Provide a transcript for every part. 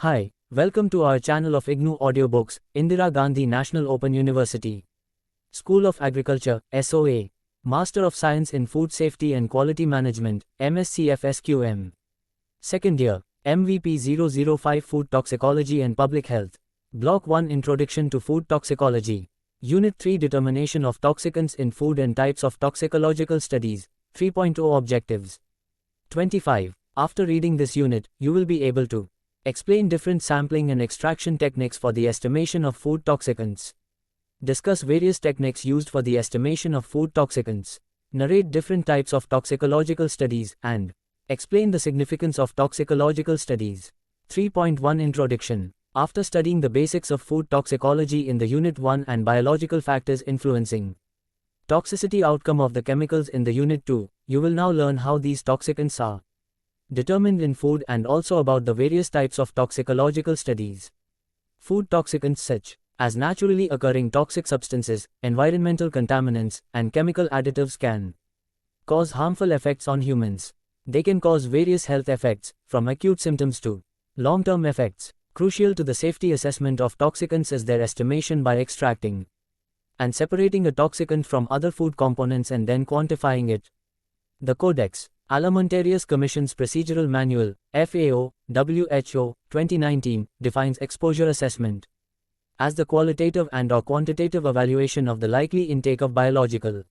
Hi, welcome to our channel of IGNOU Audiobooks, Indira Gandhi National Open University. School of Agriculture, SOA. Master of Science in Food Safety and Quality Management, MSc-FSQM. Second year, MVP 005 Food Toxicology and Public Health. Block 1 Introduction to Food Toxicology. Unit 3 Determination of Toxicants in Food and Types of Toxicological Studies, 3.0 Objectives. 25. After reading this unit, you will be able to explain different sampling and extraction techniques for the estimation of food toxicants. Discuss various techniques used for the estimation of food toxicants. Narrate different types of toxicological studies and explain the significance of toxicological studies. 3.1 Introduction. After studying the basics of food toxicology in the Unit 1 and biological factors influencing toxicity outcome of the chemicals in the Unit 2, you will now learn how these toxicants are determined in food and also about the various types of toxicological studies. Food toxicants such as naturally occurring toxic substances, environmental contaminants, and chemical additives can cause harmful effects on humans. They can cause various health effects, from acute symptoms to long-term effects. Crucial to the safety assessment of toxicants is their estimation by extracting and separating a toxicant from other food components and then quantifying it. The Codex Alimentarius Commission's Procedural Manual, FAO, WHO, 2019, defines exposure assessment as the qualitative and/or quantitative evaluation of the likely intake of biological,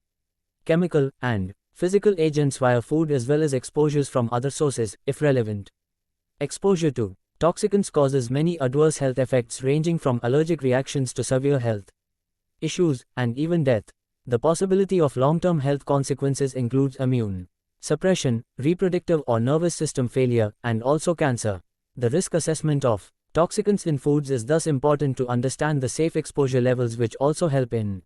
chemical, and physical agents via food as well as exposures from other sources, if relevant. Exposure to toxicants causes many adverse health effects ranging from allergic reactions to severe health issues, and even death. The possibility of long-term health consequences includes immune suppression, reproductive or nervous system failure, and also cancer. The risk assessment of toxicants in foods is thus important to understand the safe exposure levels, which also help in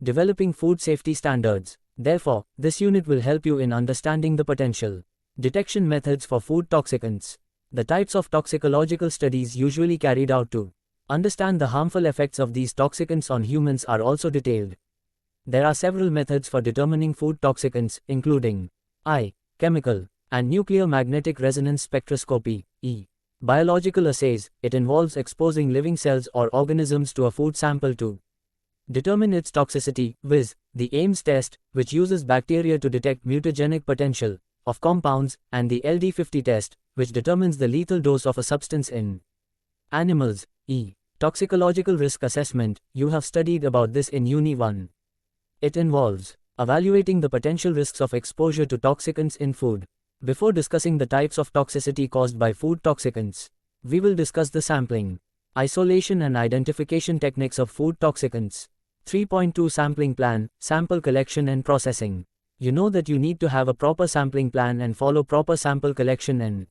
developing food safety standards. Therefore, this unit will help you in understanding the potential detection methods for food toxicants. The types of toxicological studies usually carried out to understand the harmful effects of these toxicants on humans are also detailed. There are several methods for determining food toxicants, including I. Chemical and nuclear magnetic resonance spectroscopy. E. Biological assays. It involves exposing living cells or organisms to a food sample to determine its toxicity, viz. The Ames test, which uses bacteria to detect mutagenic potential of compounds, and the LD50 test, which determines the lethal dose of a substance in animals. E. Toxicological risk assessment. You have studied about this in Uni 1. It involves evaluating the potential risks of exposure to toxicants in food. Before discussing the types of toxicity caused by food toxicants, we will discuss the sampling, isolation and identification techniques of food toxicants. 3.2 Sampling Plan, Sample Collection and Processing. You know that you need to have a proper sampling plan and follow proper sample collection and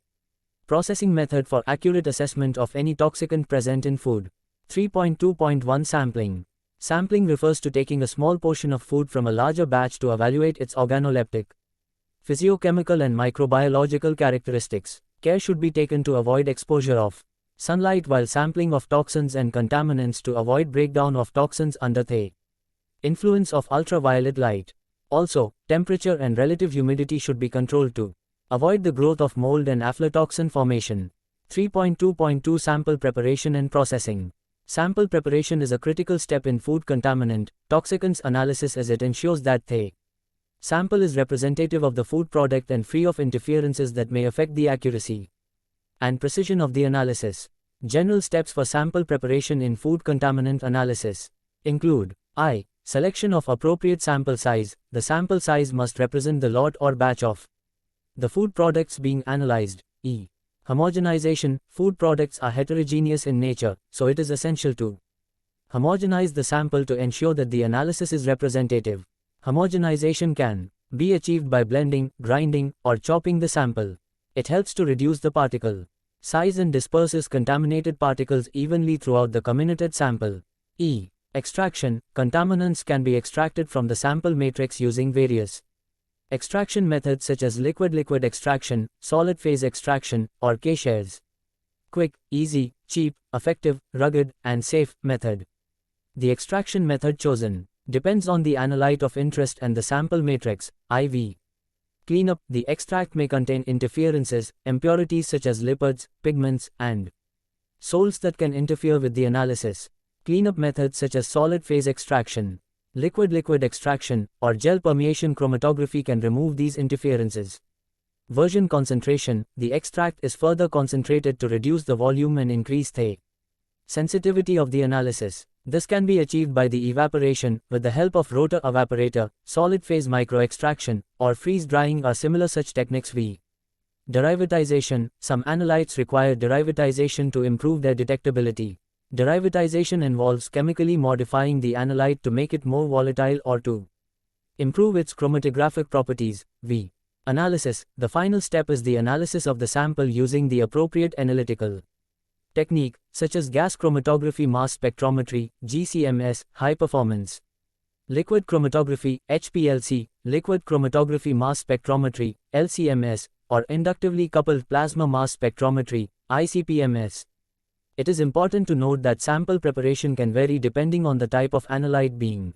processing method for accurate assessment of any toxicant present in food. 3.2.1 Sampling. Sampling refers to taking a small portion of food from a larger batch to evaluate its organoleptic, physiochemical and microbiological characteristics. Care should be taken to avoid exposure of sunlight while sampling of toxins and contaminants to avoid breakdown of toxins under the influence of ultraviolet light. Also, temperature and relative humidity should be controlled to avoid the growth of mold and aflatoxin formation. 3.2.2 Sample Preparation and Processing. Sample preparation is a critical step in food contaminant toxicants analysis, as it ensures that the sample is representative of the food product and free of interferences that may affect the accuracy and precision of the analysis. General steps for sample preparation in food contaminant analysis include I. Selection of appropriate sample size. The sample size must represent the lot or batch of the food products being analyzed. E. Homogenization. Food products are heterogeneous in nature, so it is essential to homogenize the sample to ensure that the analysis is representative. Homogenization can be achieved by blending, grinding, or chopping the sample. It helps to reduce the particle size and disperses contaminated particles evenly throughout the comminuted sample. E. Extraction. Contaminants can be extracted from the sample matrix using various extraction methods such as liquid-liquid extraction, solid-phase extraction, or K-shares. Quick, easy, cheap, effective, rugged, and safe method. The extraction method chosen depends on the analyte of interest and the sample matrix, IV. Cleanup. The extract may contain interferences, impurities such as lipids, pigments, and Salts that can interfere with the analysis. Cleanup methods such as solid phase extraction, liquid-liquid extraction, or gel permeation chromatography can remove these interferences. Version concentration. The extract is further concentrated to reduce the volume and increase the sensitivity of the analysis. This can be achieved by the evaporation, with the help of rotor evaporator, solid phase microextraction, or freeze drying are similar such techniques. Derivatization. Some analytes require derivatization to improve their detectability. Derivatization involves chemically modifying the analyte to make it more volatile or to improve its chromatographic properties. Analysis. The final step is the analysis of the sample using the appropriate analytical technique, such as gas chromatography, mass spectrometry, GCMS, high performance liquid chromatography, HPLC, liquid chromatography, mass spectrometry, LCMS, or inductively coupled plasma mass spectrometry, ICP-MS. It is important to note that sample preparation can vary depending on the type of analyte being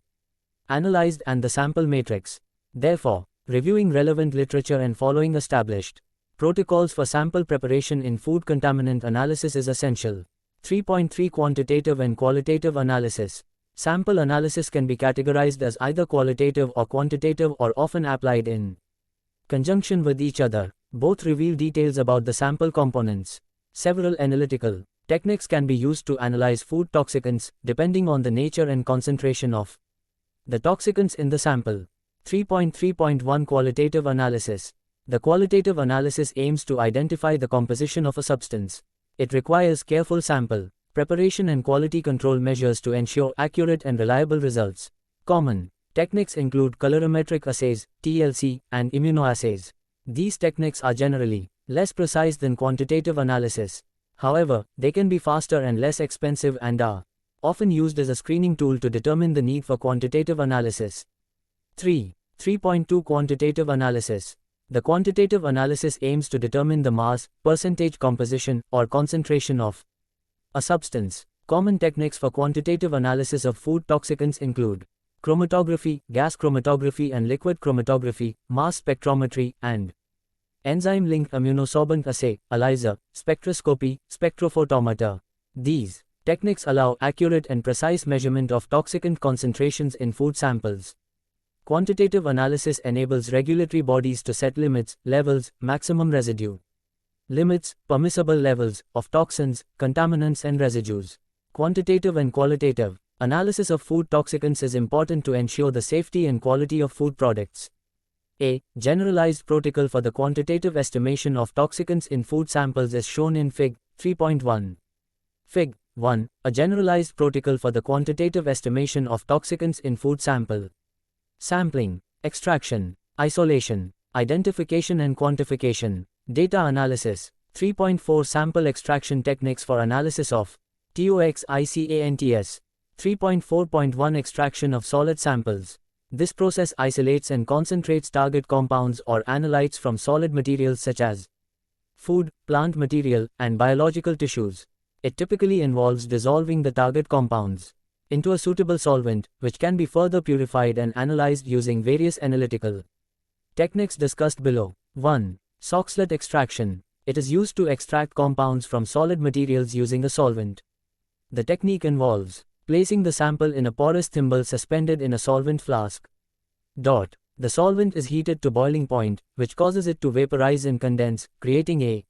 analyzed and the sample matrix. Therefore, reviewing relevant literature and following established protocols for sample preparation in food contaminant analysis is essential. 3.3 Quantitative and qualitative analysis. Sample analysis can be categorized as either qualitative or quantitative, or often applied in conjunction with each other. Both reveal details about the sample components. Several analytical techniques can be used to analyze food toxicants, depending on the nature and concentration of the toxicants in the sample. 3.3.1 Qualitative analysis. The qualitative analysis aims to identify the composition of a substance. It requires careful sample preparation and quality control measures to ensure accurate and reliable results. Common techniques include colorimetric assays, TLC, and immunoassays. These techniques are generally less precise than quantitative analysis. However, they can be faster and less expensive and are often used as a screening tool to determine the need for quantitative analysis. 3.2 Quantitative analysis. The quantitative analysis aims to determine the mass, percentage composition, or concentration of a substance. Common techniques for quantitative analysis of food toxicants include chromatography, gas chromatography and liquid chromatography, mass spectrometry, and enzyme-linked immunosorbent assay, ELISA, spectroscopy, spectrophotometer. These techniques allow accurate and precise measurement of toxicant concentrations in food samples. Quantitative analysis enables regulatory bodies to set limits, levels, maximum residue limits, permissible levels of toxins, contaminants and residues. Quantitative and qualitative analysis of food toxicants is important to ensure the safety and quality of food products. A generalized protocol for the quantitative estimation of toxicants in food samples is shown in Fig. 3.1. Fig. 1. A generalized protocol for the quantitative estimation of toxicants in food sample. Sampling, extraction, isolation, identification and quantification. Data analysis. 3.4 Sample extraction techniques for analysis of toxicants. 3.4.1 Extraction of solid samples. This process isolates and concentrates target compounds or analytes from solid materials such as food, plant material, and biological tissues. It typically involves dissolving the target compounds into a suitable solvent, which can be further purified and analyzed using various analytical techniques discussed below. 1. Soxhlet extraction. It is used to extract compounds from solid materials using a solvent. The technique involves placing the sample in a porous thimble suspended in a solvent flask. The solvent is heated to boiling point, which causes it to vaporize and condense, creating a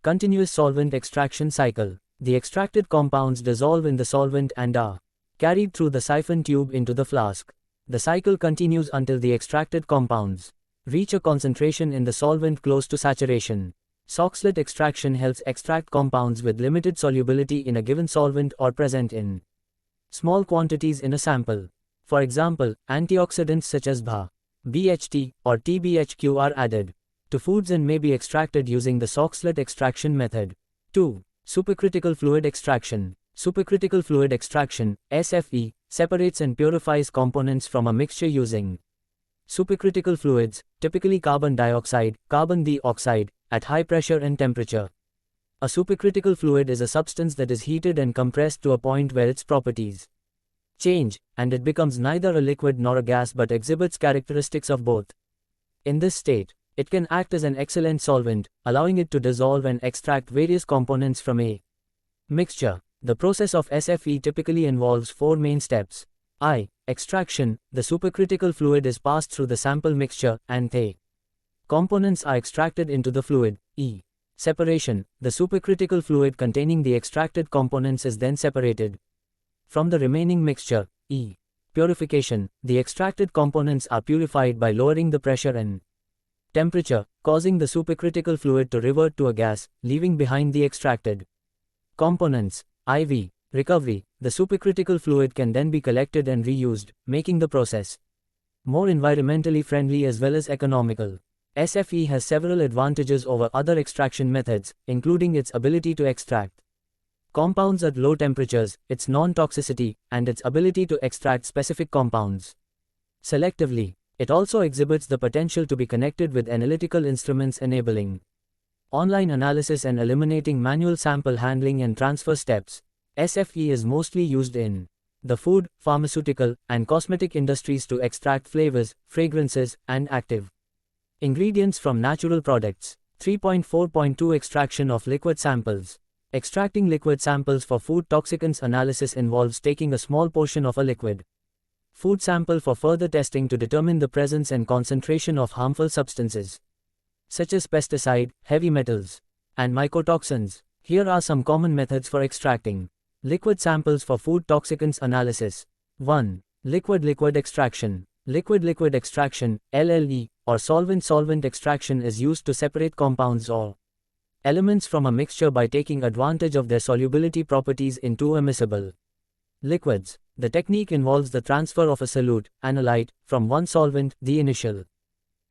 continuous solvent extraction cycle. The extracted compounds dissolve in the solvent and are carried through the siphon tube into the flask. The cycle continues until the extracted compounds reach a concentration in the solvent close to saturation. Soxhlet extraction helps extract compounds with limited solubility in a given solvent or present in small quantities in a sample. For example, antioxidants such as BHT or TBHQ are added to foods and may be extracted using the Soxhlet extraction method. 2. Supercritical fluid extraction. Supercritical fluid extraction, SFE, separates and purifies components from a mixture using supercritical fluids, typically carbon dioxide, carbon dioxide, at high pressure and temperature. A supercritical fluid is a substance that is heated and compressed to a point where its properties change, and it becomes neither a liquid nor a gas but exhibits characteristics of both. In this state, it can act as an excellent solvent, allowing it to dissolve and extract various components from a Mixture. The process of SFE typically involves four main steps. I. Extraction. The supercritical fluid is passed through the sample mixture, and the components are extracted into the fluid. E. Separation. The supercritical fluid containing the extracted components is then separated from the remaining mixture. E. Purification. The extracted components are purified by lowering the pressure and temperature, causing the supercritical fluid to revert to a gas, leaving behind the extracted components. IV. Recovery. The supercritical fluid can then be collected and reused, making the process more environmentally friendly as well as economical. SFE has several advantages over other extraction methods, including its ability to extract compounds at low temperatures, its non-toxicity, and its ability to extract specific compounds selectively. It also exhibits the potential to be connected with analytical instruments enabling online analysis and eliminating manual sample handling and transfer steps. SFE is mostly used in the food, pharmaceutical, and cosmetic industries to extract flavors, fragrances, and active ingredients from natural products. 3.4.2 Extraction of liquid samples. Extracting liquid samples for food toxicants analysis involves taking a small portion of a liquid food sample for further testing to determine the presence and concentration of harmful substances, such as pesticide, heavy metals, and mycotoxins. Here are some common methods for extracting liquid samples for food toxicants analysis. 1. Liquid-liquid extraction. Liquid-liquid extraction, LLE, or solvent-solvent extraction is used to separate compounds or elements from a mixture by taking advantage of their solubility properties in two immiscible liquids. The technique involves the transfer of a solute, analyte, from one solvent, the initial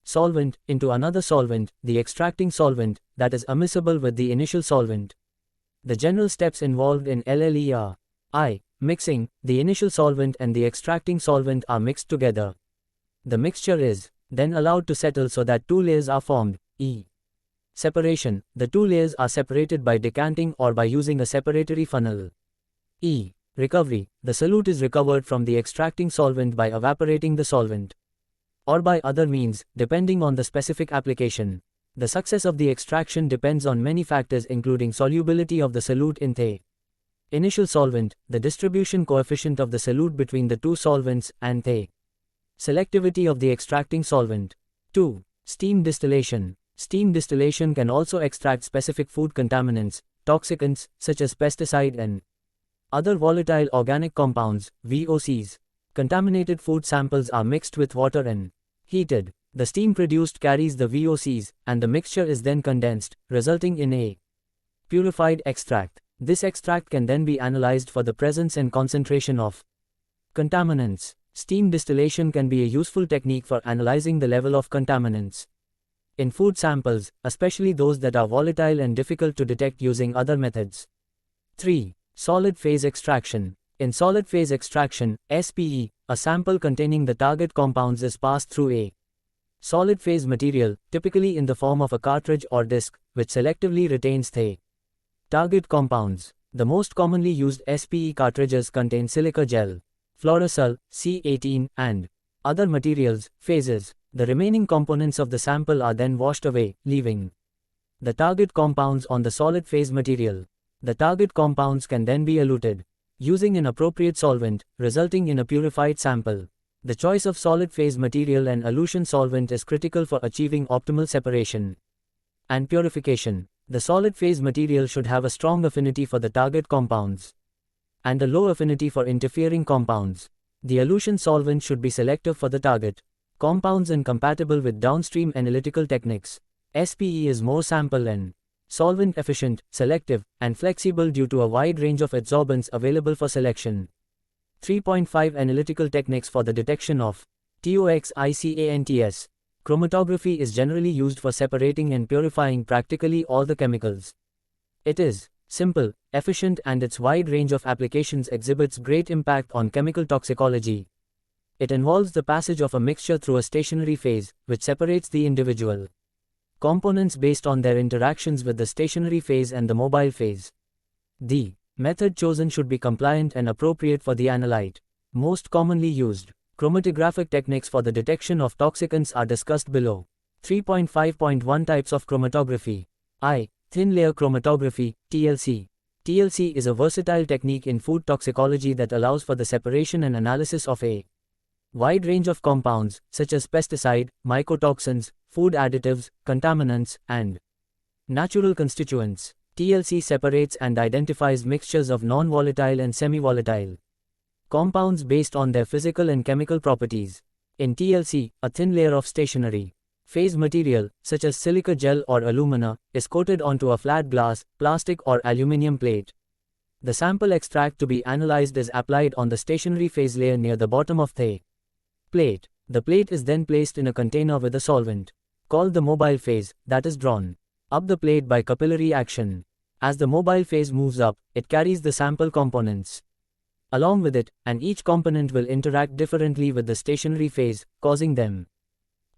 solvent, into another solvent, the extracting solvent, that is immiscible with the initial solvent. The general steps involved in LLE are: I. Mixing. The initial solvent and the extracting solvent are mixed together. The mixture is then allowed to settle so that two layers are formed. E. Separation. The two layers are separated by decanting or by using a separatory funnel. E. Recovery. The solute is recovered from the extracting solvent by evaporating the solvent, or by other means, depending on the specific application. The success of the extraction depends on many factors including solubility of the solute in the initial solvent, the distribution coefficient of the solute between the two solvents, and the selectivity of the extracting solvent. 2. Steam distillation. Steam distillation can also extract specific food contaminants, toxicants, such as pesticide and other volatile organic compounds, VOCs. Contaminated food samples are mixed with water and heated. The steam produced carries the VOCs, and the mixture is then condensed, resulting in a purified extract. This extract can then be analyzed for the presence and concentration of contaminants. Steam distillation can be a useful technique for analyzing the level of contaminants in food samples, especially those that are volatile and difficult to detect using other methods. 3. Solid phase extraction. In solid phase extraction, SPE, a sample containing the target compounds is passed through a solid phase material, typically in the form of a cartridge or disc, which selectively retains the target compounds. The most commonly used SPE cartridges contain silica gel, fluorosul, C18, and other materials, phases. The remaining components of the sample are then washed away, leaving the target compounds on the solid phase material. The target compounds can then be eluted using an appropriate solvent, resulting in a purified sample. The choice of solid phase material and elution solvent is critical for achieving optimal separation and purification. The solid phase material should have a strong affinity for the target compounds and a low affinity for interfering compounds. The elution solvent should be selective for the target compounds and compatible with downstream analytical techniques. SPE is more sample and solvent efficient, selective, and flexible due to a wide range of adsorbents available for selection. 3.5 Analytical techniques for the detection of toxicants. Chromatography is generally used for separating and purifying practically all the chemicals. It is simple, efficient, and its wide range of applications exhibits great impact on chemical toxicology. It involves the passage of a mixture through a stationary phase, which separates the individual components based on their interactions with the stationary phase and the mobile phase. The method chosen should be compliant and appropriate for the analyte. Most commonly used chromatographic techniques for the detection of toxicants are discussed below. 3.5.1 Types of chromatography. I. Thin layer chromatography, TLC. TLC is a versatile technique in food toxicology that allows for the separation and analysis of a wide range of compounds, such as pesticide, mycotoxins, food additives, contaminants, and natural constituents. TLC separates and identifies mixtures of non-volatile and semi-volatile compounds based on their physical and chemical properties. In TLC, a thin layer of stationary phase material, such as silica gel or alumina, is coated onto a flat glass, plastic or aluminium plate. The sample extract to be analyzed is applied on the stationary phase layer near the bottom of the plate. The plate is then placed in a container with a solvent, called the mobile phase, that is drawn up the plate by capillary action. As the mobile phase moves up, it carries the sample components along with it, and each component will interact differently with the stationary phase, causing them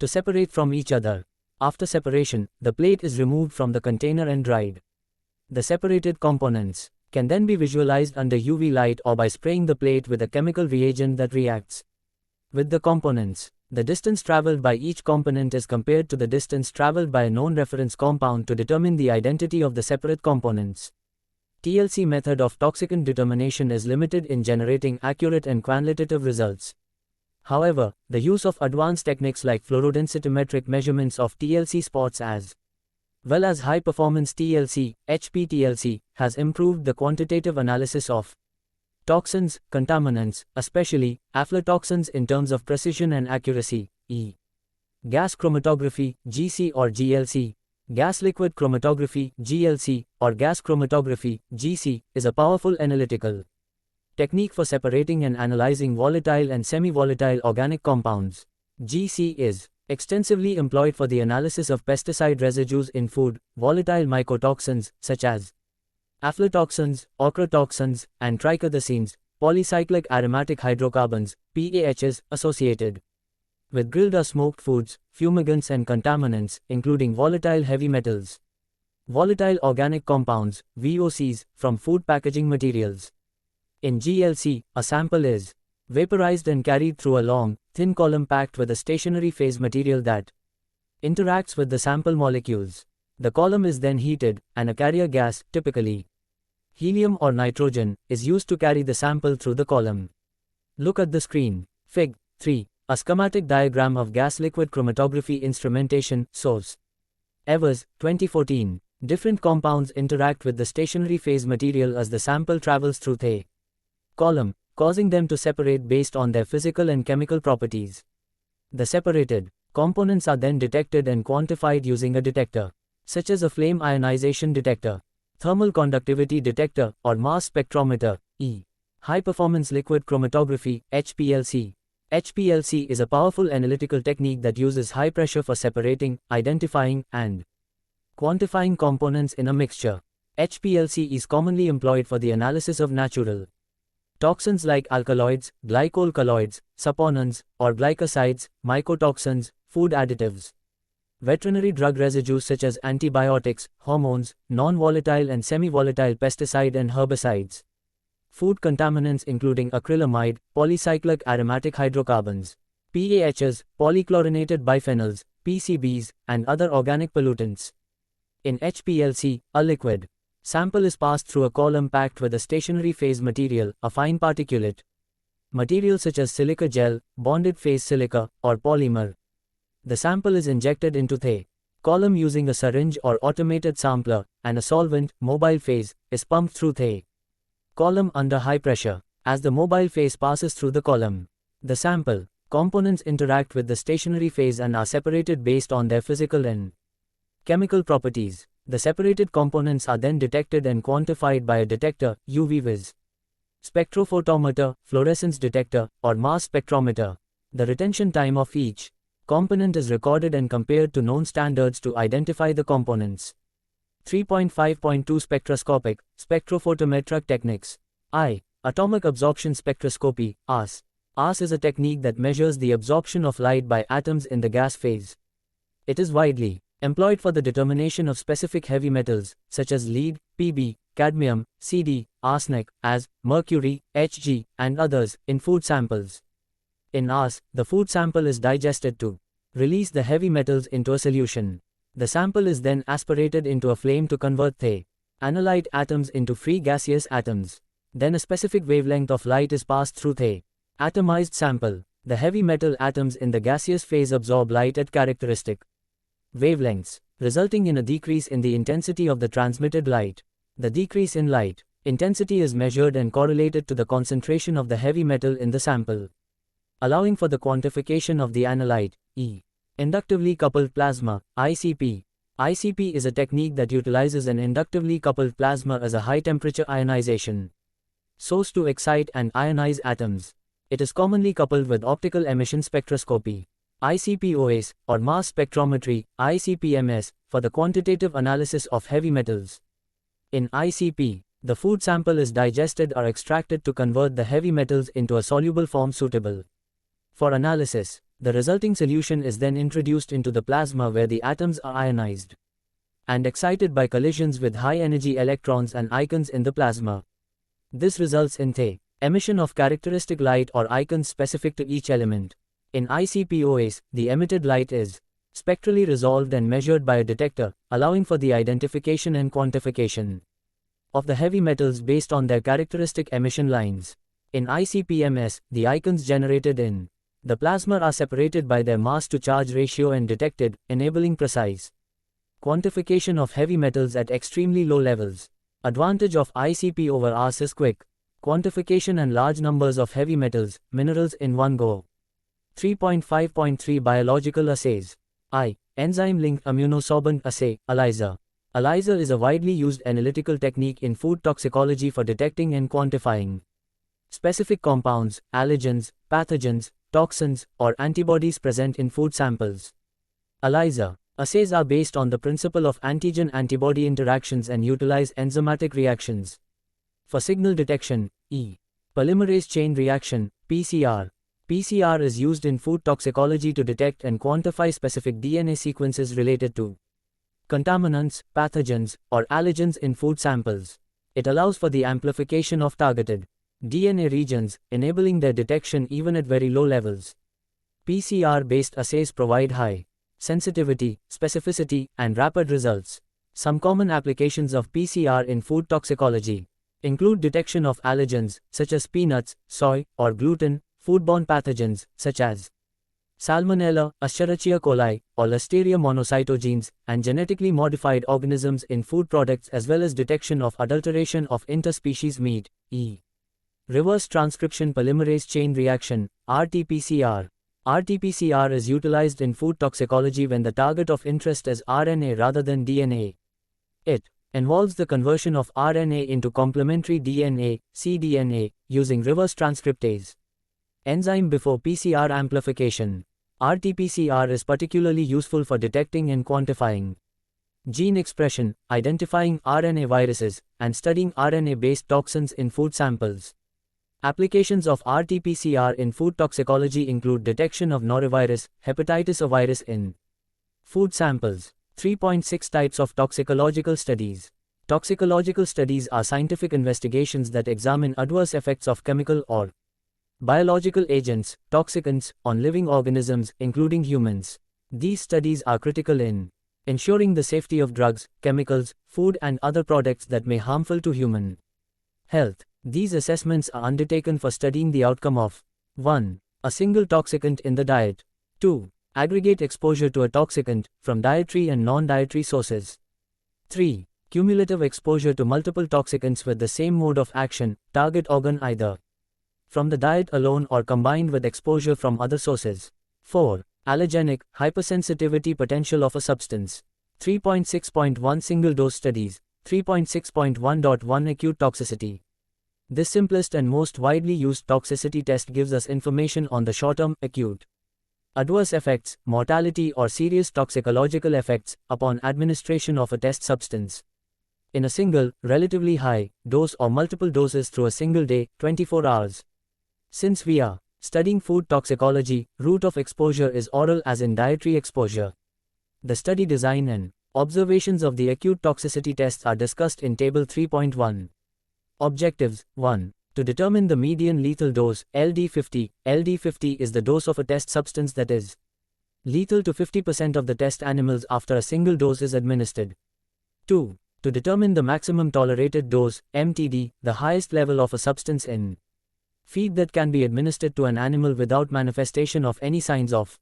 to separate from each other. After separation, the plate is removed from the container and dried. The separated components can then be visualized under UV light or by spraying the plate with a chemical reagent that reacts with the components. The distance traveled by each component is compared to the distance traveled by a known reference compound to determine the identity of the separate components. TLC method of toxicant determination is limited in generating accurate and quantitative results. However, the use of advanced techniques like fluorodensitometric measurements of TLC spots as well as high-performance TLC, HPTLC, has improved the quantitative analysis of toxins, contaminants, especially aflatoxins in terms of precision and accuracy, e. Gas chromatography, GC or GLC. Gas liquid chromatography, GLC, or gas chromatography, GC, is a powerful analytical technique for separating and analyzing volatile and semi-volatile organic compounds. GC is extensively employed for the analysis of pesticide residues in food, volatile mycotoxins, such as aflatoxins, ochratoxins, and trichothecenes, polycyclic aromatic hydrocarbons, PAHs, associated with grilled or smoked foods, fumigants and contaminants, including volatile heavy metals. Volatile organic compounds, VOCs, from food packaging materials. In GLC, a sample is vaporized and carried through a long, thin column packed with a stationary phase material that interacts with the sample molecules. The column is then heated, and a carrier gas, typically helium or nitrogen, is used to carry the sample through the column. Look at the screen. Fig. 3. A schematic diagram of gas-liquid chromatography instrumentation, source. Evers, 2014. Different compounds interact with the stationary phase material as the sample travels through the column, causing them to separate based on their physical and chemical properties. The separated components are then detected and quantified using a detector, such as a flame ionization detector, thermal conductivity detector, or mass spectrometer, e. High-performance liquid chromatography, HPLC. HPLC is a powerful analytical technique that uses high pressure for separating, identifying, and quantifying components in a mixture. HPLC is commonly employed for the analysis of natural toxins like alkaloids, glycol colloids, saponins, or glycosides, mycotoxins, food additives, veterinary drug residues such as antibiotics, hormones, non-volatile and semi-volatile pesticide and herbicides, food contaminants including acrylamide, polycyclic aromatic hydrocarbons, PAHs, polychlorinated biphenyls, PCBs, and other organic pollutants. In HPLC, a liquid sample is passed through a column packed with a stationary phase material, a fine particulate material such as silica gel, bonded phase silica, or polymer. The sample is injected into the column using a syringe or automated sampler, and a solvent, mobile phase, is pumped through the column under high pressure. As the mobile phase passes through the column, the sample components interact with the stationary phase and are separated based on their physical and chemical properties. The separated components are then detected and quantified by a detector, UV-Vis, spectrophotometer, fluorescence detector, or mass spectrometer. The retention time of each component is recorded and compared to known standards to identify the components. 3.5.2 Spectroscopic, spectrophotometric techniques. I. Atomic absorption spectroscopy, AS. AS is a technique that measures the absorption of light by atoms in the gas phase. It is widely employed for the determination of specific heavy metals, such as lead, Pb, cadmium, Cd, arsenic, as, mercury, Hg, and others, in food samples. In AS, the food sample is digested to release the heavy metals into a solution. The sample is then aspirated into a flame to convert the analyte atoms into free gaseous atoms. Then a specific wavelength of light is passed through the atomized sample. The heavy metal atoms in the gaseous phase absorb light at characteristic wavelengths, resulting in a decrease in the intensity of the transmitted light. The decrease in light intensity is measured and correlated to the concentration of the heavy metal in the sample, allowing for the quantification of the analyte. Inductively coupled plasma, ICP. ICP is a technique that utilizes an inductively coupled plasma as a high-temperature ionization source to excite and ionize atoms. It is commonly coupled with optical emission spectroscopy, ICP-OS, or mass spectrometry, ICP-MS, for the quantitative analysis of heavy metals. In ICP, the food sample is digested or extracted to convert the heavy metals into a soluble form suitable for analysis. The resulting solution is then introduced into the plasma where the atoms are ionized and excited by collisions with high-energy electrons and ions in the plasma. This results in the emission of characteristic light or icons specific to each element. In ICP-OS, the emitted light is spectrally resolved and measured by a detector, allowing for the identification and quantification of the heavy metals based on their characteristic emission lines. In ICP-MS, the icons generated in the plasma are separated by their mass-to-charge ratio and detected, enabling precise quantification of heavy metals at extremely low levels. Advantage of ICP over RS is quick quantification and large numbers of heavy metals, minerals in one go. 3.5.3 Biological assays. Enzyme-linked immunosorbent assay, ELISA. ELISA is a widely used analytical technique in food toxicology for detecting and quantifying specific compounds, allergens, pathogens, toxins, or antibodies present in food samples. ELISA assays are based on the principle of antigen-antibody interactions and utilize enzymatic reactions for signal detection, polymerase chain reaction, PCR. PCR is used in food toxicology to detect and quantify specific DNA sequences related to contaminants, pathogens, or allergens in food samples. It allows for the amplification of targeted DNA regions, enabling their detection even at very low levels. PCR-based assays provide high sensitivity, specificity, and rapid results. Some common applications of PCR in food toxicology include detection of allergens, such as peanuts, soy, or gluten, foodborne pathogens, such as Salmonella, Escherichia coli, or Listeria monocytogenes, and genetically modified organisms in food products, as well as detection of adulteration of interspecies meat, Reverse transcription polymerase chain reaction, RT-PCR. RT-PCR is utilized in food toxicology when the target of interest is RNA rather than DNA. It involves the conversion of RNA into complementary DNA, cDNA, using reverse transcriptase enzyme before PCR amplification. RT-PCR is particularly useful for detecting and quantifying gene expression, identifying RNA viruses, and studying RNA-based toxins in food samples. Applications of RT-PCR in food toxicology include detection of norovirus, hepatitis A virus in food samples. 3.6 Types of toxicological studies. Toxicological studies are scientific investigations that examine adverse effects of chemical or biological agents, toxicants, on living organisms, including humans. These studies are critical in ensuring the safety of drugs, chemicals, food, and other products that may be harmful to human health. These assessments are undertaken for studying the outcome of 1. A single toxicant in the diet. 2. Aggregate exposure to a toxicant, from dietary and non-dietary sources. 3. Cumulative exposure to multiple toxicants with the same mode of action, target organ either from the diet alone or combined with exposure from other sources. 4. Allergenic, hypersensitivity potential of a substance. 3.6.1 Single-dose studies. 3.6.1.1 Acute toxicity. This simplest and most widely used toxicity test gives us information on the short-term, acute adverse effects, mortality or serious toxicological effects, upon administration of a test substance in a single, relatively high, dose or multiple doses through a single day, 24 hours. Since we are studying food toxicology, route of exposure is oral as in dietary exposure. The study design and observations of the acute toxicity tests are discussed in Table 3.1. Objectives. 1. To determine the median lethal dose, LD50. LD50 is the dose of a test substance that is lethal to 50% of the test animals after a single dose is administered. 2. To determine the maximum tolerated dose, MTD, the highest level of a substance in feed that can be administered to an animal without manifestation of any signs of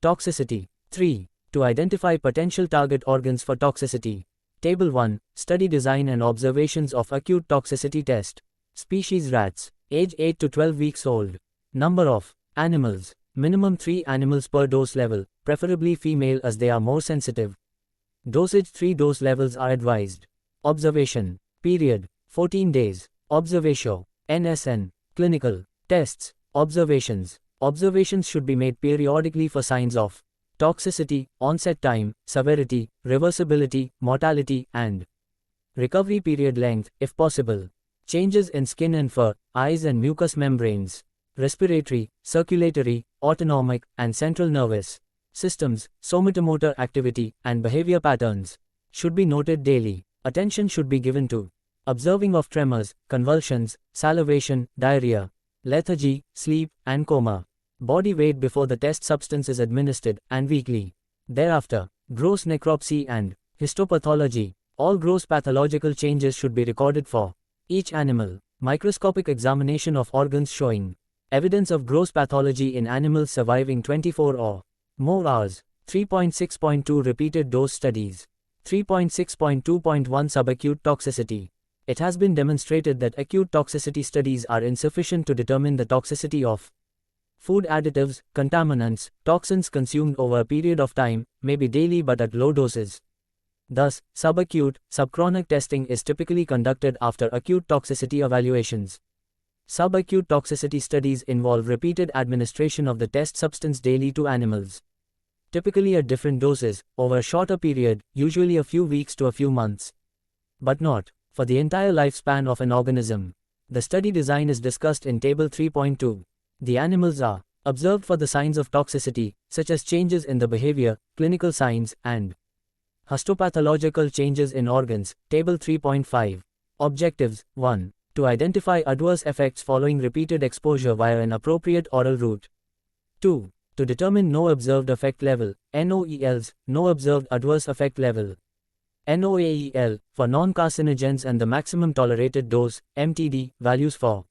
toxicity. 3. To identify potential target organs for toxicity. Table 1, Study Design and Observations of Acute Toxicity Test. Species rats, age 8 to 12 weeks old. Number of animals, minimum 3 animals per dose level, preferably female as they are more sensitive. Dosage 3 dose levels are advised. Observation period 14 days. Observatio, NSN, clinical tests, observations. Observations should be made periodically for signs of toxicity, onset time, severity, reversibility, mortality, and recovery period length, if possible. Changes in skin and fur, eyes and mucous membranes, respiratory, circulatory, autonomic, and central nervous systems, somatomotor activity, and behavior patterns should be noted daily. Attention should be given to observing of tremors, convulsions, salivation, diarrhea, lethargy, sleep, and coma. Body weight before the test substance is administered, and weekly. Thereafter, gross necropsy and histopathology. All gross pathological changes should be recorded for each animal. Microscopic examination of organs showing evidence of gross pathology in animals surviving 24 or more hours. 3.6.2 Repeated dose studies. 3.6.2.1 Subacute toxicity. It has been demonstrated that acute toxicity studies are insufficient to determine the toxicity of food additives, contaminants, toxins consumed over a period of time, may be daily but at low doses. Thus, subacute, subchronic testing is typically conducted after acute toxicity evaluations. Subacute toxicity studies involve repeated administration of the test substance daily to animals, typically at different doses, over a shorter period, usually a few weeks to a few months, but not for the entire lifespan of an organism. The study design is discussed in Table 3.2. The animals are observed for the signs of toxicity, such as changes in the behavior, clinical signs, and histopathological changes in organs. Table 3.5. Objectives 1. To identify adverse effects following repeated exposure via an appropriate oral route. 2. To determine no observed effect level, NOELs, no observed adverse effect level, NOAEL, for non-carcinogens and the maximum tolerated dose, MTD, values for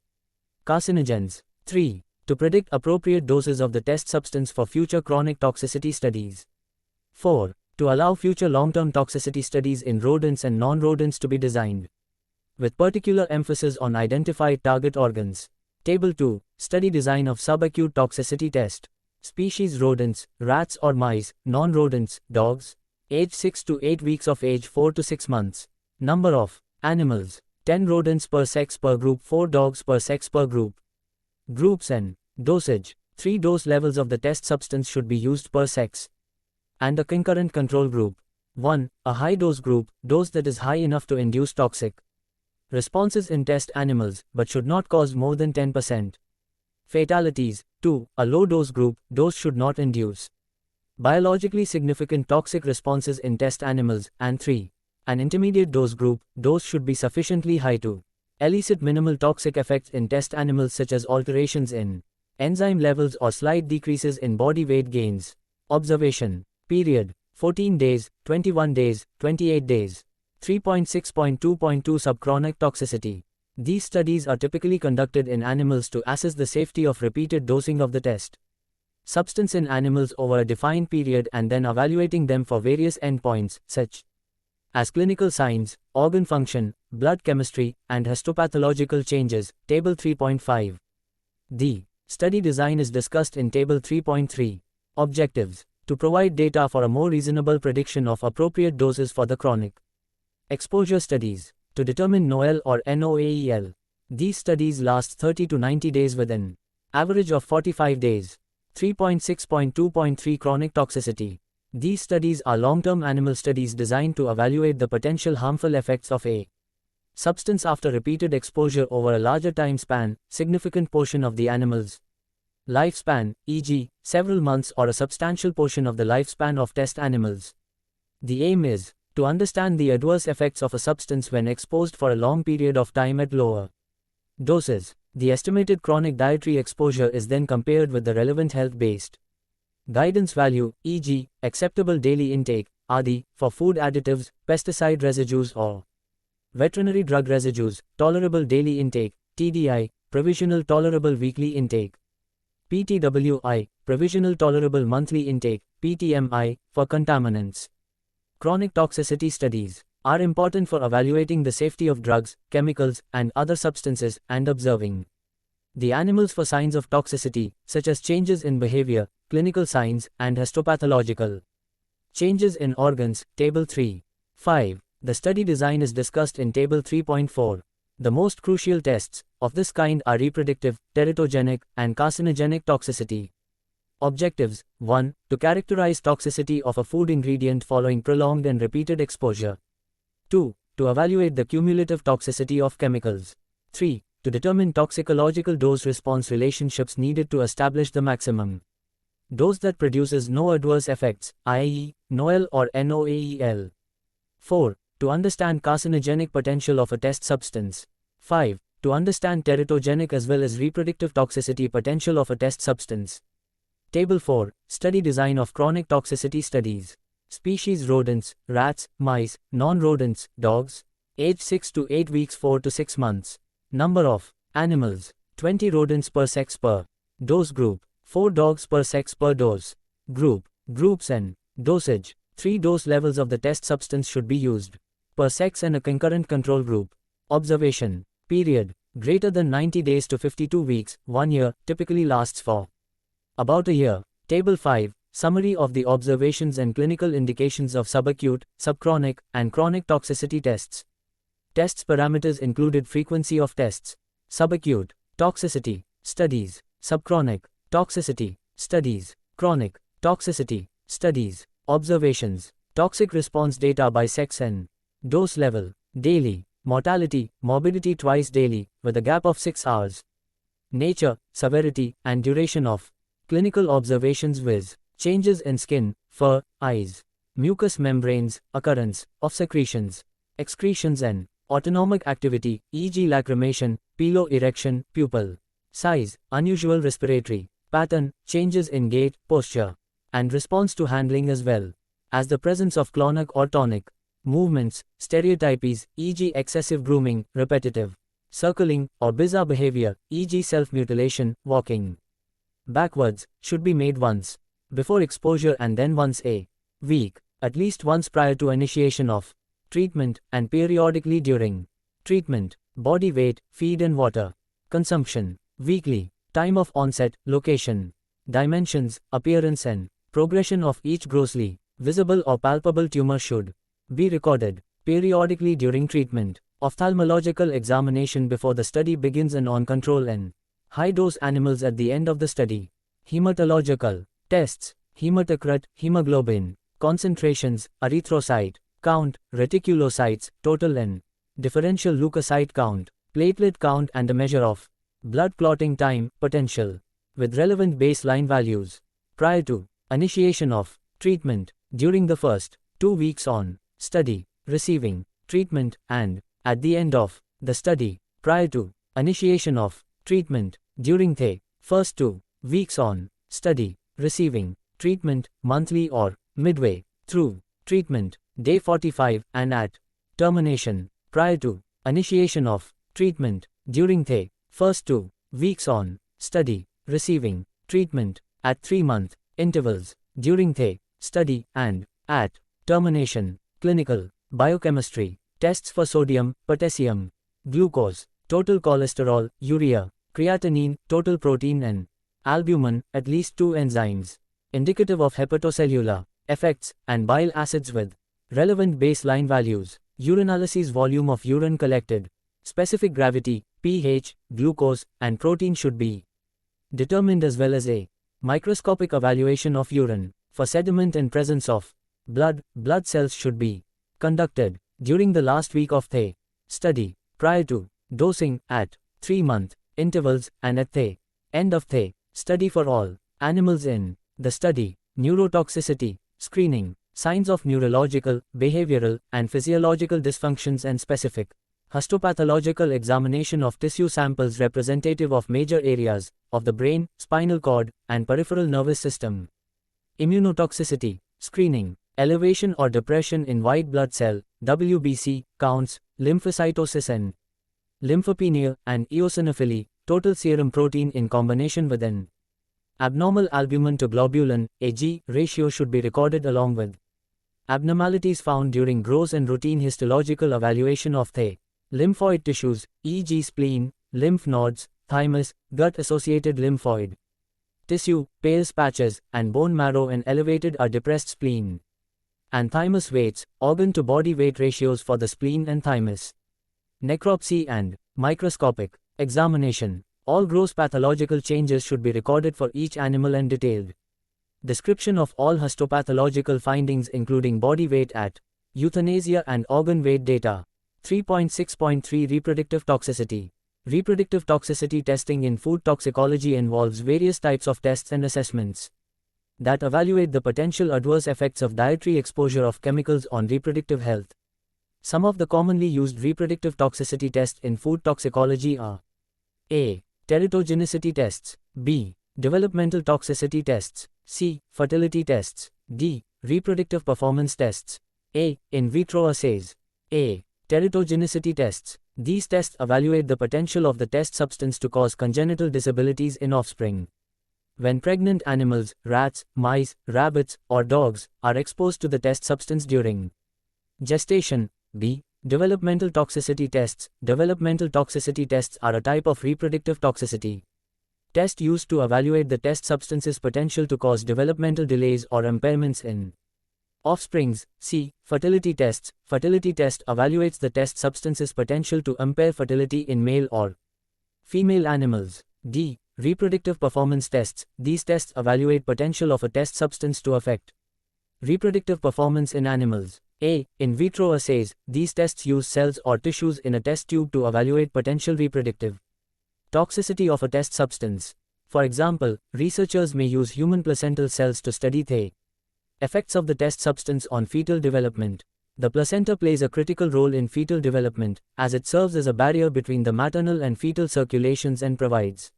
carcinogens. 3. To predict appropriate doses of the test substance for future chronic toxicity studies. 4. To allow future long-term toxicity studies in rodents and non-rodents to be designed, with particular emphasis on identified target organs. Table 2. Study design of subacute toxicity test. Species rodents, rats or mice, non-rodents, dogs, age 6 to 8 weeks of age 4 to 6 months. Number of animals, 10 rodents per sex per group, 4 dogs per sex per group. Groups and dosage. 3 dose levels of the test substance should be used per sex. And a concurrent control group. 1. A high dose group, dose that is high enough to induce toxic responses in test animals, but should not cause more than 10% fatalities. 2. A low dose group, dose should not induce biologically significant toxic responses in test animals. And 3. An intermediate dose group, dose should be sufficiently high to elicit minimal toxic effects in test animals, such as alterations in enzyme levels or slight decreases in body weight gains. Observation period 14 days, 21 days, 28 days. 3.6.2.2 Subchronic toxicity. These studies are typically conducted in animals to assess the safety of repeated dosing of the test substance in animals over a defined period, and then evaluating them for various endpoints, such as clinical signs, organ function, blood chemistry, and histopathological changes. Table 3.5. The study design is discussed in Table 3.3. Objectives: to provide data for a more reasonable prediction of appropriate doses for the chronic exposure studies. To determine NOEL or NOAEL. These studies last 30 to 90 days with an average of 45 days. 3.6.2.3 Chronic toxicity. These studies are long-term animal studies designed to evaluate the potential harmful effects of a substance after repeated exposure over a larger time span, significant portion of the animal's lifespan, e.g., several months or a substantial portion of the lifespan of test animals. The aim is to understand the adverse effects of a substance when exposed for a long period of time at lower doses. The estimated chronic dietary exposure is then compared with the relevant health-based guidance value, e.g., acceptable daily intake, ADI, for food additives, pesticide residues or veterinary drug residues, tolerable daily intake, TDI, provisional tolerable weekly intake, PTWI, provisional tolerable monthly intake, PTMI, for contaminants. Chronic toxicity studies are important for evaluating the safety of drugs, chemicals, and other substances and observing the animals for signs of toxicity, such as changes in behavior, clinical signs, and histopathological changes in organs. Table 3. 5. The study design is discussed in Table 3.4. The most crucial tests of this kind are reproductive, teratogenic, and carcinogenic toxicity. Objectives: 1. To characterize toxicity of a food ingredient following prolonged and repeated exposure. 2. To evaluate the cumulative toxicity of chemicals. 3. To determine toxicological dose-response relationships needed to establish the maximum dose that produces no adverse effects, i.e., NOEL or NOAEL. 4. To understand carcinogenic potential of a test substance. 5. To understand teratogenic as well as reproductive toxicity potential of a test substance. Table 4. Study design of chronic toxicity studies. Species: rodents, rats, mice, non-rodents, dogs. Age 6 to 8 weeks, 4 to 6 months. Number of animals: 20 rodents per sex per dose group, 4 dogs per sex per dose group. Groups and dosage: 3 dose levels of the test substance should be used per sex and a concurrent control group. Observation period: greater than 90 days to 52 weeks, 1 year, typically lasts for about a year. Table 5. Summary of the observations and clinical indications of subacute, subchronic, and chronic toxicity tests. Tests parameters included: frequency of tests, subacute toxicity studies, subchronic toxicity studies, chronic toxicity studies. Observations: toxic response data by sex and dose level. Daily mortality, morbidity twice daily, with a gap of 6 hours. Nature, severity, and duration of clinical observations with changes in skin, fur, eyes, mucous membranes, occurrence of secretions, excretions, and autonomic activity, e.g. lacrimation, piloerection, pupil size, unusual respiratory pattern, changes in gait, posture, and response to handling, as well as the presence of clonic or tonic movements, stereotypies, e.g. excessive grooming, repetitive circling, or bizarre behavior, e.g. self-mutilation, walking backwards, should be made once before exposure and then once a week, at least once prior to initiation of treatment, and periodically during treatment. Body weight, feed and water consumption weekly. Time of onset, location, dimensions, appearance, and progression of each grossly visible or palpable tumor should be recorded periodically during treatment. Ophthalmological examination before the study begins and on control and high-dose animals at the end of the study. Hematological tests: hematocrit, hemoglobin concentrations, erythrocyte count, reticulocytes, total and differential leukocyte count, platelet count, and a measure of blood clotting time potential, with relevant baseline values prior to initiation of treatment, during the first 2 weeks on study, receiving treatment, and at the end of the study, prior to initiation of treatment, during the first 2 weeks on study, receiving treatment, monthly or midway through treatment, day 45, and at termination, prior to initiation of treatment, during the first 2 weeks on study, receiving treatment, at 3-month intervals, during the study, and at termination. Clinical biochemistry tests for sodium, potassium, glucose, total cholesterol, urea, creatinine, total protein, and albumin, at least 2 enzymes indicative of hepatocellular effects, and bile acids with relevant baseline values. Urinalysis: volume of urine collected, specific gravity, pH, glucose, and protein should be determined, as well as a microscopic evaluation of urine for sediment and presence of blood cells should be conducted during the last week of the study, prior to dosing, at 3-month intervals, and at the end of the study for all animals in the study. Neurotoxicity screening: signs of neurological, behavioral, and physiological dysfunctions, and specific histopathological examination of tissue samples representative of major areas of the brain, spinal cord, and peripheral nervous system. Immunotoxicity screening: elevation or depression in white blood cell (WBC) counts, lymphocytosis and lymphopenia, and eosinophily, total serum protein in combination with an abnormal albumin to globulin (Ag) ratio should be recorded along with abnormalities found during gross and routine histological evaluation of the lymphoid tissues, e.g. spleen, lymph nodes, thymus, gut-associated lymphoid tissue, Pales patches, and bone marrow, and elevated or depressed spleen and thymus weights, organ-to-body weight ratios for the spleen and thymus. Necropsy and microscopic examination. All gross pathological changes should be recorded for each animal and detailed description of all histopathological findings including body weight at euthanasia and organ weight data. 3.6.3 Reproductive toxicity. Reproductive toxicity testing in food toxicology involves various types of tests and assessments that evaluate the potential adverse effects of dietary exposure of chemicals on reproductive health. Some of the commonly used reproductive toxicity tests in food toxicology are A. Teratogenicity tests, B. Developmental toxicity tests, C. Fertility tests, D. Reproductive performance tests. A. In vitro assays. A. Teratogenicity tests. These tests evaluate the potential of the test substance to cause congenital disabilities in offspring. When pregnant animals, rats, mice, rabbits, or dogs, are exposed to the test substance during gestation. B. Developmental toxicity tests. Developmental toxicity tests are a type of reproductive toxicity test used to evaluate the test substance's potential to cause developmental delays or impairments in offsprings. C. Fertility tests. Fertility test evaluates the test substance's potential to impair fertility in male or female animals. D. Reproductive performance tests. These tests evaluate potential of a test substance to affect reproductive performance in animals. A. In vitro assays. These tests use cells or tissues in a test tube to evaluate potential reproductive toxicity of a test substance. For example, researchers may use human placental cells to study the effects of the test substance on fetal development. The placenta plays a critical role in fetal development, as it serves as a barrier between the maternal and fetal circulations and provides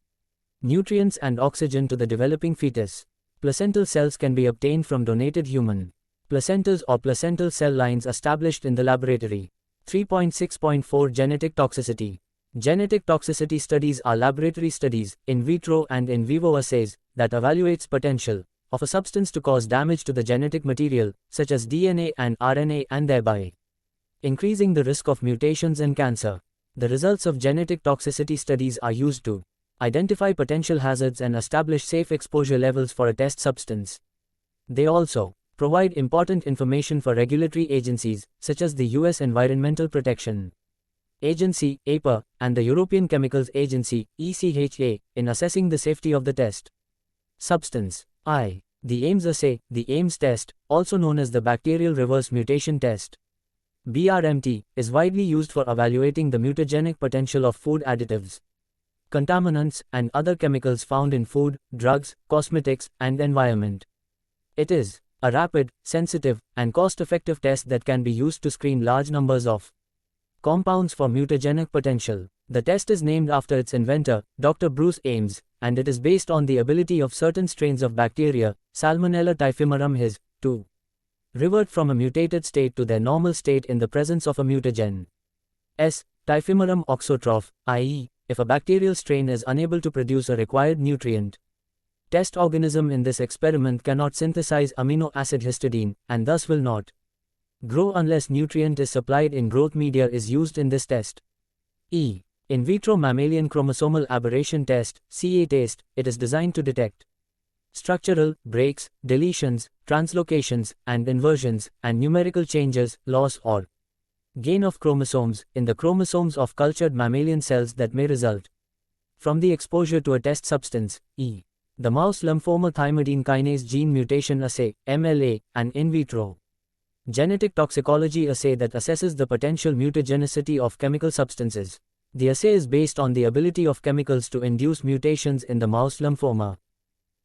nutrients and oxygen to the developing fetus. Placental cells can be obtained from donated human placentas or placental cell lines established in the laboratory. 3.6.4 Genetic toxicity. Genetic toxicity studies are laboratory studies, in vitro and in vivo assays, that evaluates potential of a substance to cause damage to the genetic material, such as DNA and RNA, and thereby increasing the risk of mutations and cancer. The results of genetic toxicity studies are used to identify potential hazards and establish safe exposure levels for a test substance. They also provide important information for regulatory agencies, such as the U.S. Environmental Protection Agency, EPA, and the European Chemicals Agency, ECHA, in assessing the safety of the test substance. I. The Ames assay, the Ames test, also known as the bacterial reverse mutation test, BRMT, is widely used for evaluating the mutagenic potential of food additives, contaminants, and other chemicals found in food, drugs, cosmetics, and environment. It is a rapid, sensitive, and cost-effective test that can be used to screen large numbers of compounds for mutagenic potential. The test is named after its inventor, Dr. Bruce Ames, and it is based on the ability of certain strains of bacteria, Salmonella typhimurium his, to revert from a mutated state to their normal state in the presence of a mutagen. Typhimurium auxotroph, i.e., if a bacterial strain is unable to produce a required nutrient. Test organism in this experiment cannot synthesize amino acid histidine, and thus will not grow unless nutrient is supplied in growth media is used in this test. In vitro mammalian chromosomal aberration test, CA test, it is designed to detect structural breaks, deletions, translocations, and inversions, and numerical changes, loss or gain of chromosomes, in the chromosomes of cultured mammalian cells that may result from the exposure to a test substance. The mouse lymphoma thymidine kinase gene mutation assay, MLA, and in vitro genetic toxicology assay that assesses the potential mutagenicity of chemical substances. The assay is based on the ability of chemicals to induce mutations in the mouse lymphoma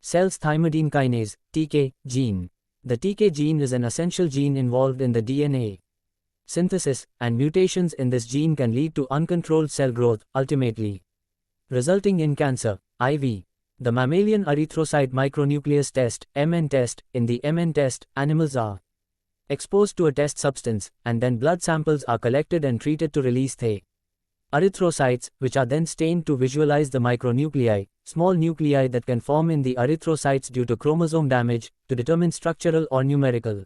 cells thymidine kinase, TK, gene. The TK gene is an essential gene involved in the DNA synthesis, and mutations in this gene can lead to uncontrolled cell growth, ultimately resulting in cancer. IV. The mammalian erythrocyte micronucleus test, MN test. In the MN test, animals are exposed to a test substance, and then blood samples are collected and treated to release The erythrocytes, which are then stained to visualize the micronuclei, small nuclei that can form in the erythrocytes due to chromosome damage, to determine structural or numerical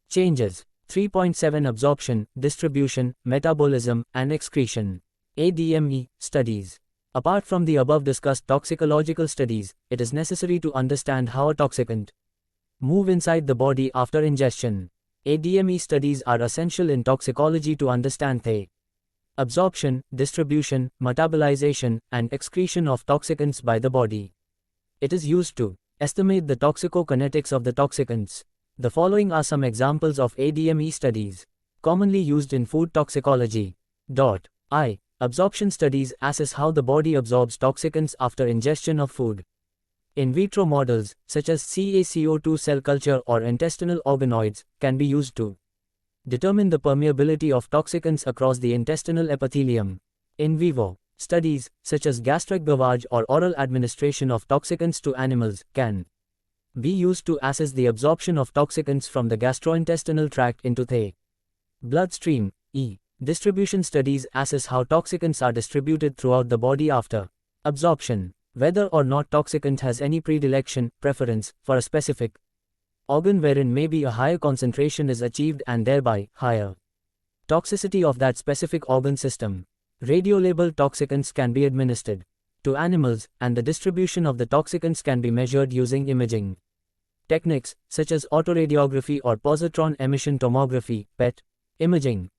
changes. 3.7 Absorption, distribution, metabolism, and excretion. ADME studies. Apart from the above discussed toxicological studies, it is necessary to understand how a toxicant move inside the body after ingestion. ADME studies are essential in toxicology to understand the absorption, distribution, metabolization, and excretion of toxicants by the body. It is used to estimate the toxicokinetics of the toxicants. The following are some examples of ADME studies commonly used in food toxicology. I. Absorption studies assess how the body absorbs toxicants after ingestion of food. In vitro models, such as CaCO2 cell culture or intestinal organoids, can be used to determine the permeability of toxicants across the intestinal epithelium. In vivo studies, such as gastric gavage or oral administration of toxicants to animals, can be used to assess the absorption of toxicants from the gastrointestinal tract into the bloodstream. Distribution studies assess how toxicants are distributed throughout the body after absorption. Whether or not toxicant has any predilection, preference, for a specific organ wherein maybe a higher concentration is achieved and thereby higher toxicity of that specific organ system. Radiolabeled toxicants can be administered to animals, and the distribution of the toxicants can be measured using imaging techniques such as autoradiography or positron emission tomography (PET) imaging.